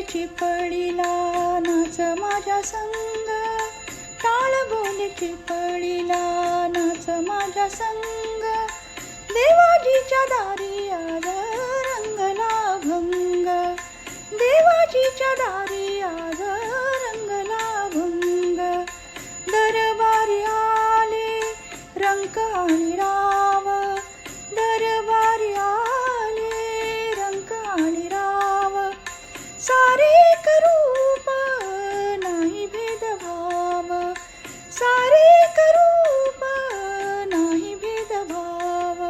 चिपळीला नाच माझ्या संग, टाळ बोल चिपळीला नाच माझ्या संग. देवाजीच्या दारी आज रंगला भंग, देवाजीच्या दारी आज रंगला भंग. दरबारी आले रंक आणि राव, दरबारी आले रंक आणि राव. सारे एक रूप नाही भेदभाव, सारे एक रूप नाही भेदभाव.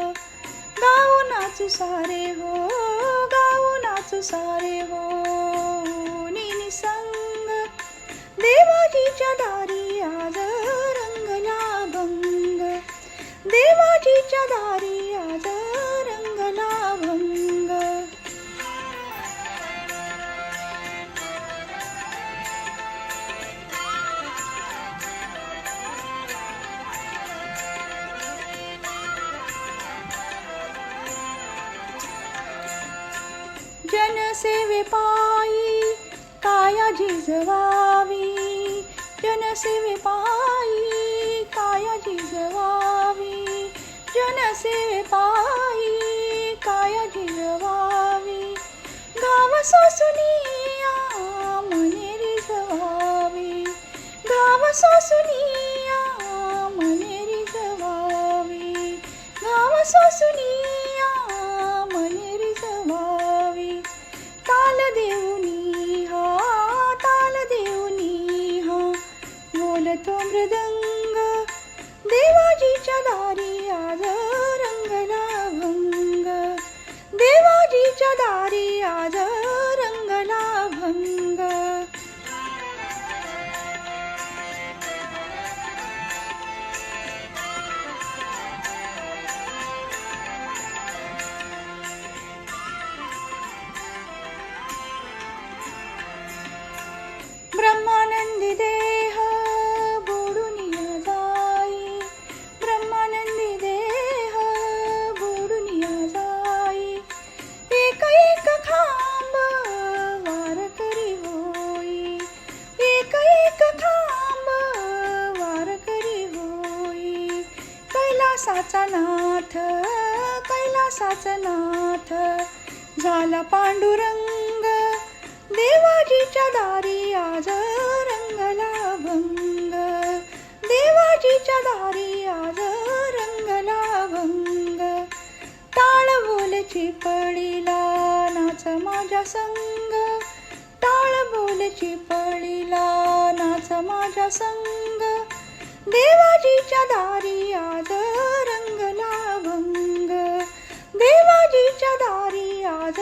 गाऊ नाचू सारे हो, गाऊ नाचू सारे हो निनी संग. देवाजीच्या दारी आज रंगला भंग, देवाजीच्या दारी आज रंगला भंग. जनसेवे पायी काया झिजवावी, जनसेवे पायी काया झिजवावी, जनसेवे पायी काया झिजवावी. गाव सोसुनिया मने रिझवावी, गाव सोसुनिया मने रिझवावी, गाव सोसुनिया मने रिझवावी. ताल देऊनी हा, ताल देऊनी हा बोलतो मृदंग. देवाजीच्या दारी आज रंगला भंग, देवाजीच्या दारी आज रंगला भंग. ब्रह्मानंदी देह बुडुनिया जाई, ब्रह्मानंदी देह बुडुनिया जाई. एक एक खांब वारकरी होई, एक एक खांब वारकरी होई. कैलासाचा नाथ, कैलासाचा नाथ झाला पांडुरंग. देवाजीच्या दारी आज रंगला भंग, देवाजीच्या दारी आज रंगला भंग. टाळ बोल चिपळीला नाच माझ्या संग, टाळ बोल चिपळीला नाच माझ्या संग. देवाजीच्या दारी आज रंगला भंग, देवाजीच्या दारी आज